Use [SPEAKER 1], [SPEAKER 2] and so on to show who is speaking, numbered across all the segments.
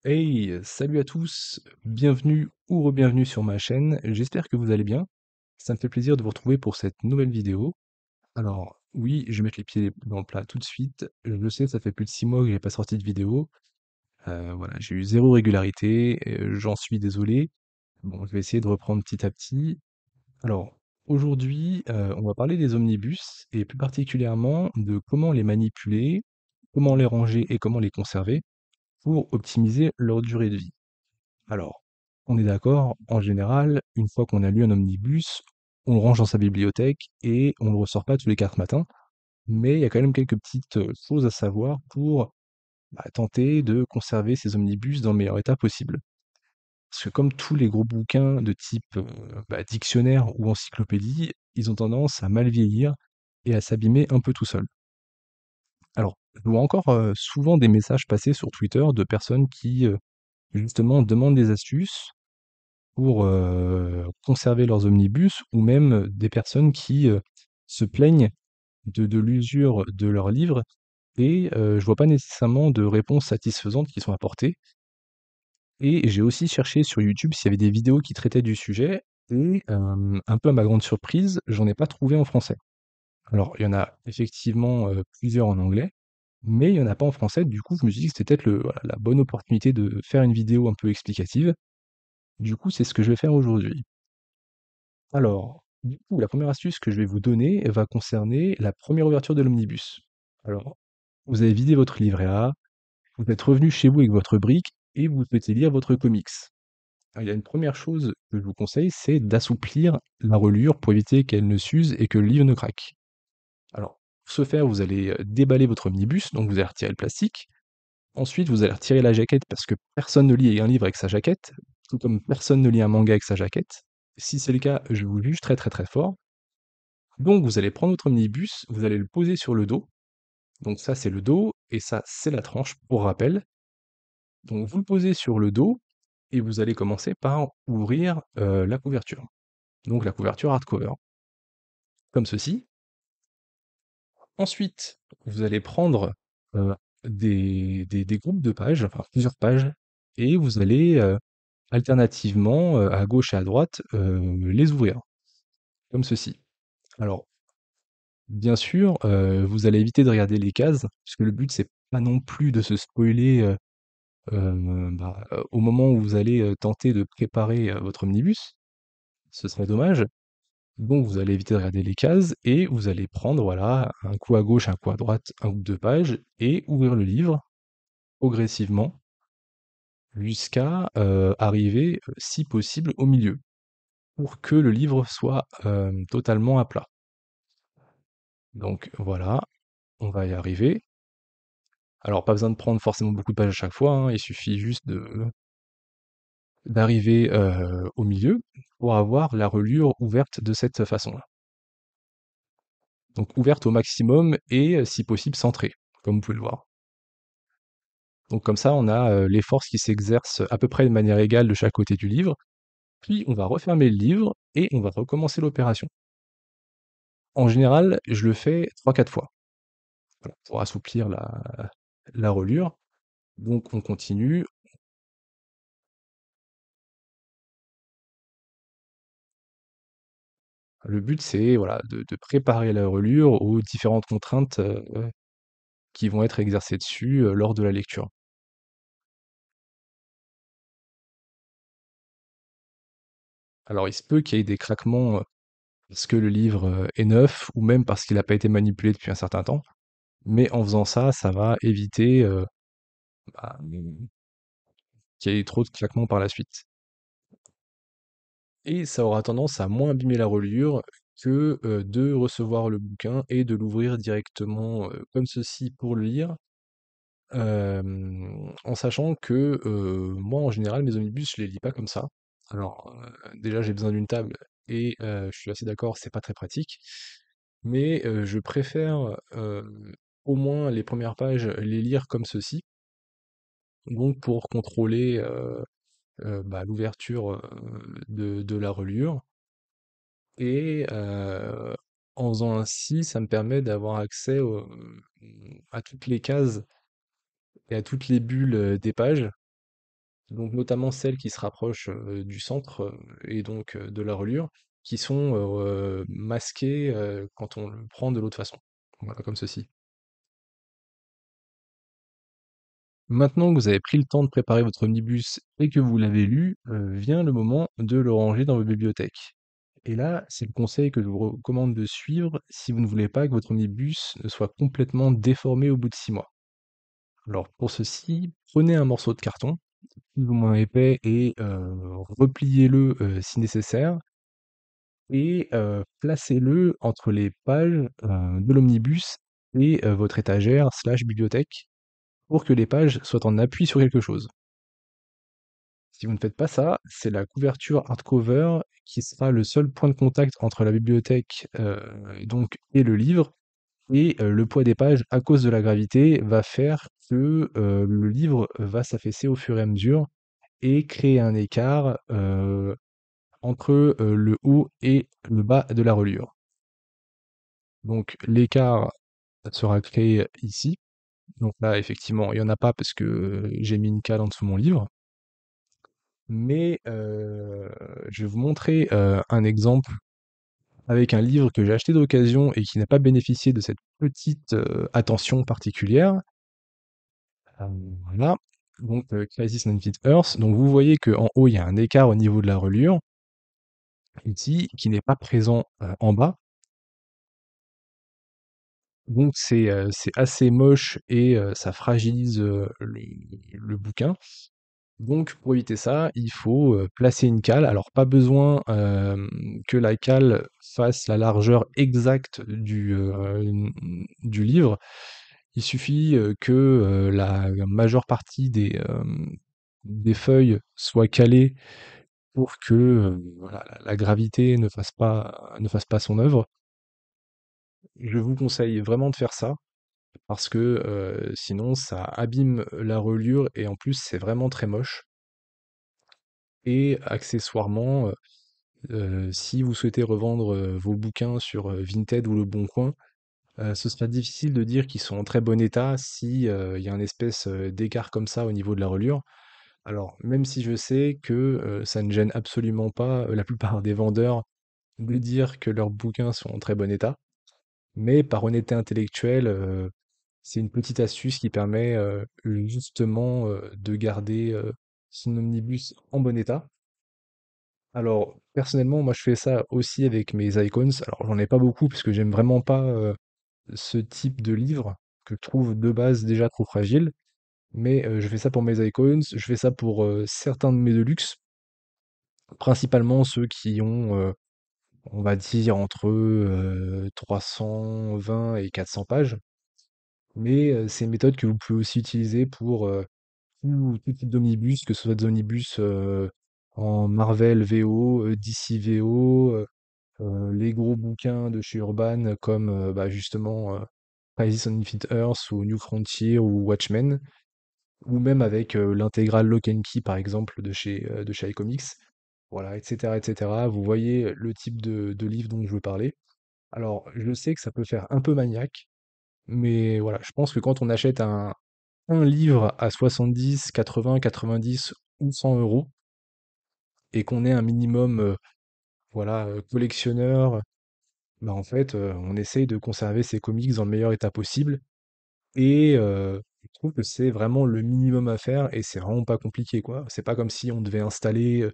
[SPEAKER 1] Hey, salut à tous, bienvenue ou re-bienvenue sur ma chaîne, j'espère que vous allez bien. Ça me fait plaisir de vous retrouver pour cette nouvelle vidéo. Alors oui, je vais mettre les pieds dans le plat tout de suite. Je le sais, ça fait plus de 6 mois que j'ai pas sorti de vidéo. Voilà, j'ai eu zéro régularité, j'en suis désolé. Bon, je vais essayer de reprendre petit à petit. Alors, aujourd'hui, on va parler des omnibus et plus particulièrement de comment les manipuler, comment les ranger et comment les conserver pour optimiser leur durée de vie. Alors, on est d'accord, en général, une fois qu'on a lu un omnibus, on le range dans sa bibliothèque et on ne le ressort pas tous les 4 matins. Mais il y a quand même quelques petites choses à savoir pour tenter de conserver ces omnibus dans le meilleur état possible. Parce que comme tous les gros bouquins de type dictionnaire ou encyclopédie, ils ont tendance à mal vieillir et à s'abîmer un peu tout seuls. Alors, je vois encore souvent des messages passer sur Twitter de personnes qui justement demandent des astuces pour, conserver leurs omnibus ou même des personnes qui, se plaignent de l'usure de leurs livres et je vois pas nécessairement de réponses satisfaisantes qui sont apportées et j'ai aussi cherché sur YouTube s'il y avait des vidéos qui traitaient du sujet et un peu à ma grande surprise, j'en ai pas trouvé en français. Alors il y en a effectivement, plusieurs en anglais, mais il y en a pas en français. Du coup, je me suis dit que c'était peut-être le voilà, la bonne opportunité de faire une vidéo un peu explicative. Du coup, c'est ce que je vais faire aujourd'hui. Alors, du coup, la première astuce que je vais vous donner va concerner la première ouverture de l'omnibus. Alors, vous avez vidé votre livret A, vous êtes revenu chez vous avec votre brique et vous souhaitez lire votre comics. Alors, il y a une première chose que je vous conseille, c'est d'assouplir la reliure pour éviter qu'elle ne s'use et que le livre ne craque. Alors, pour ce faire, vous allez déballer votre omnibus, donc vous allez retirer le plastique. Ensuite, vous allez retirer la jaquette parce que personne ne lit un livre avec sa jaquette, tout comme personne ne lit un manga avec sa jaquette. Si c'est le cas, je vous juge très très très fort. Donc vous allez prendre votre omnibus, vous allez le poser sur le dos. Donc ça, c'est le dos et ça, c'est la tranche, pour rappel. Donc vous le posez sur le dos et vous allez commencer par ouvrir la couverture. Donc la couverture hardcover, comme ceci. Ensuite, vous allez prendre euh, des groupes de pages, enfin plusieurs pages, et vous allez alternativement, à gauche et à droite, les ouvrir, comme ceci. Alors, bien sûr, vous allez éviter de regarder les cases, puisque le but c'est pas non plus de se spoiler, au moment où vous allez, tenter de préparer, votre omnibus. Ce serait dommage. Donc vous allez éviter de regarder les cases et vous allez prendre, voilà, un coup à gauche, un coup à droite, un ou 2 pages et ouvrir le livre progressivement jusqu'à, arriver, si possible, au milieu, pour que le livre soit, totalement à plat. Donc voilà, on va y arriver. Alors pas besoin de prendre forcément beaucoup de pages à chaque fois, hein, il suffit juste de d'arriver, au milieu pour avoir la reliure ouverte de cette façon-là. Donc ouverte au maximum et si possible centrée, comme vous pouvez le voir. Donc comme ça, on a, les forces qui s'exercent à peu près de manière égale de chaque côté du livre, puis on va refermer le livre et on va recommencer l'opération. En général, je le fais 3-4 fois, voilà, pour assouplir la reliure. Donc on continue. Le but, c'est voilà, de préparer la reliure aux différentes contraintes, qui vont être exercées dessus, lors de la lecture. Alors il se peut qu'il y ait des craquements, parce que le livre, est neuf ou même parce qu'il n'a pas été manipulé depuis un certain temps, mais en faisant ça, ça va éviter, qu'il y ait trop de craquements par la suite. Et ça aura tendance à moins abîmer la reliure que, de recevoir le bouquin et de l'ouvrir directement, comme ceci pour le lire. En sachant que, moi en général mes omnibus je les lis pas comme ça. Alors, déjà j'ai besoin d'une table et je suis assez d'accord, c'est pas très pratique. Mais, je préfère, au moins les premières pages les lire comme ceci, donc pour contrôler, l'ouverture, de la reliure et en faisant ainsi, ça me permet d'avoir accès à toutes les cases et à toutes les bulles, des pages. donc notamment celles qui se rapprochent, du centre, et donc de la reliure, qui sont, masquées, quand on le prend de l'autre façon. Voilà, comme ceci. Maintenant que vous avez pris le temps de préparer votre omnibus et que vous l'avez lu, vient le moment de le ranger dans votre bibliothèque. Et là, c'est le conseil que je vous recommande de suivre si vous ne voulez pas que votre omnibus ne soit complètement déformé au bout de 6 mois. Alors pour ceci, prenez un morceau de carton, plus ou moins épais, et repliez-le si nécessaire, et placez-le entre les pages de l'omnibus et votre étagère slash bibliothèque pour que les pages soient en appui sur quelque chose. Si vous ne faites pas ça, c'est la couverture hardcover qui sera le seul point de contact entre la bibliothèque et le livre, et le poids des pages, à cause de la gravité, va faire que le livre va s'affaisser au fur et à mesure et créer un écart entre le haut et le bas de la reliure. Donc l'écart sera créé ici. Donc là, effectivement, il n'y en a pas parce que j'ai mis une cale en dessous de mon livre. Mais je vais vous montrer un exemple avec un livre que j'ai acheté d'occasion et qui n'a pas bénéficié de cette petite attention particulière. Voilà. Donc Crisis on Infinite Earth. Donc vous voyez qu'en haut, il y a un écart au niveau de la reliure, ici, qui n'est pas présent en bas. Donc c'est assez moche et ça fragilise le bouquin. Donc pour éviter ça, il faut placer une cale. Alors pas besoin que la cale fasse la largeur exacte du livre. Il suffit que la majeure partie des feuilles soit calée pour que voilà, la gravité ne fasse pas son œuvre. Je vous conseille vraiment de faire ça parce que sinon ça abîme la reliure et en plus c'est vraiment très moche. Et accessoirement, si vous souhaitez revendre vos bouquins sur Vinted ou Le Bon Coin, ce sera difficile de dire qu'ils sont en très bon état si il y a un espèce d'écart comme ça au niveau de la reliure. Alors, même si je sais que ça ne gêne absolument pas la plupart des vendeurs de dire que leurs bouquins sont en très bon état, mais par honnêteté intellectuelle, c'est une petite astuce qui permet justement de garder son omnibus en bon état. Alors, personnellement, moi je fais ça aussi avec mes icons. Alors, j'en ai pas beaucoup parce que j'aime vraiment pas ce type de livre que je trouve de base déjà trop fragile. Mais je fais ça pour mes icons, je fais ça pour certains de mes deluxe, principalement ceux qui ont, on va dire, entre 320 et 400 pages. Mais c'est une méthode que vous pouvez aussi utiliser pour tout type d'omnibus, que ce soit des omnibus en Marvel VO, DC VO, les gros bouquins de chez Urban comme bah, justement Crisis on Infinite Earth ou New Frontier ou Watchmen, ou même avec l'intégrale Lock and Key par exemple de chez iComics. Voilà, etc., etc. Vous voyez le type de livre dont je veux parler. Alors, je sais que ça peut faire un peu maniaque, mais voilà, je pense que quand on achète un livre à 70, 80, 90 ou 100 euros, et qu'on est un minimum voilà, collectionneur, bah, en fait, on essaye de conserver ses comics dans le meilleur état possible. Et je trouve que c'est vraiment le minimum à faire et c'est vraiment pas compliqué, quoi. C'est pas comme si on devait installer,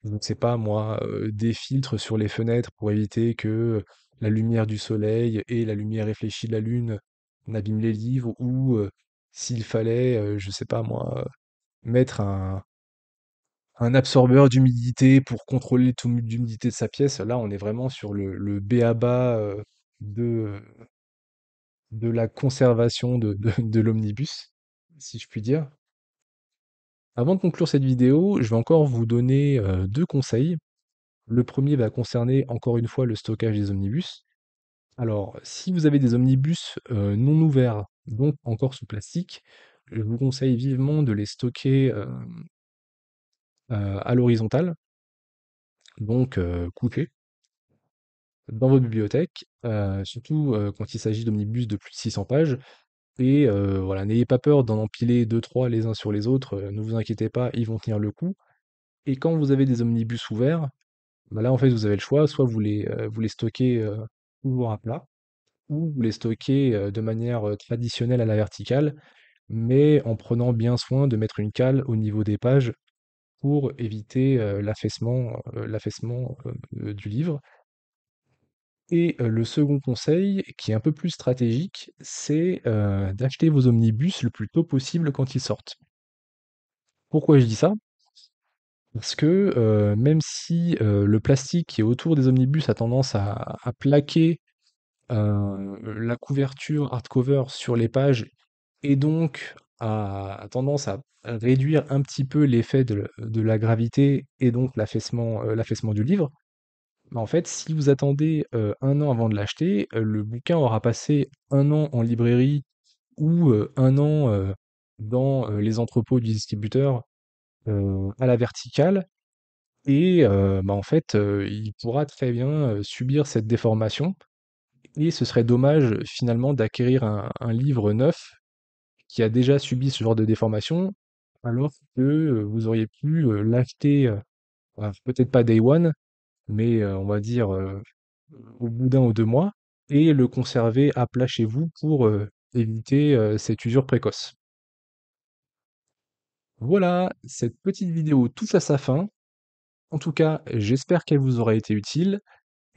[SPEAKER 1] je ne sais pas moi, des filtres sur les fenêtres pour éviter que la lumière du soleil et la lumière réfléchie de la lune n'abîment les livres, ou s'il fallait, je sais pas moi, mettre un absorbeur d'humidité pour contrôler le taux d'humidité de sa pièce. Là, on est vraiment sur le b.a-ba de, de la conservation de l'omnibus, si je puis dire. Avant de conclure cette vidéo, je vais encore vous donner 2 conseils. Le premier va concerner encore une fois le stockage des omnibus. Alors, si vous avez des omnibus non ouverts, donc encore sous plastique, je vous conseille vivement de les stocker à l'horizontale, donc couchés, dans votre bibliothèque, surtout quand il s'agit d'omnibus de plus de 600 pages. Et voilà, n'ayez pas peur d'en empiler deux trois les uns sur les autres, ne vous inquiétez pas, ils vont tenir le coup. Et quand vous avez des omnibus ouverts, bah là, en fait, vous avez le choix, soit vous les stockez, toujours à plat, ou vous les stockez, de manière, traditionnelle à la verticale, mais en prenant bien soin de mettre une cale au niveau des pages pour éviter, l'affaissement, du livre. Et le second conseil, qui est un peu plus stratégique, c'est, d'acheter vos omnibus le plus tôt possible quand ils sortent. Pourquoi je dis ça? Parce que, même si, le plastique qui est autour des omnibus a tendance à plaquer, la couverture hardcover sur les pages et donc a tendance à réduire un petit peu l'effet de la gravité et donc l'affaissement du livre. Bah, en fait, si vous attendez, 1 an avant de l'acheter, le bouquin aura passé 1 an en librairie ou, 1 an, dans, les entrepôts du distributeur, à la verticale et bah, en fait, il pourra très bien, subir cette déformation et ce serait dommage, finalement, d'acquérir un livre neuf qui a déjà subi ce genre de déformation, alors que, vous auriez pu, l'acheter, alors peut-être pas day one, mais on va dire, au bout d'1 ou 2 mois et le conserver à plat chez vous pour, éviter, cette usure précoce. Voilà, cette petite vidéo touche à sa fin. En tout cas, j'espère qu'elle vous aura été utile.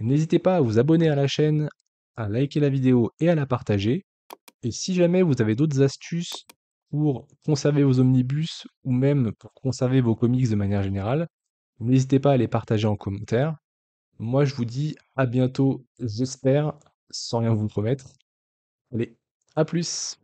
[SPEAKER 1] N'hésitez pas à vous abonner à la chaîne, à liker la vidéo et à la partager. Et si jamais vous avez d'autres astuces pour conserver vos omnibus ou même pour conserver vos comics de manière générale, n'hésitez pas à les partager en commentaire. Moi, je vous dis à bientôt, j'espère, sans rien vous promettre. Allez, à plus!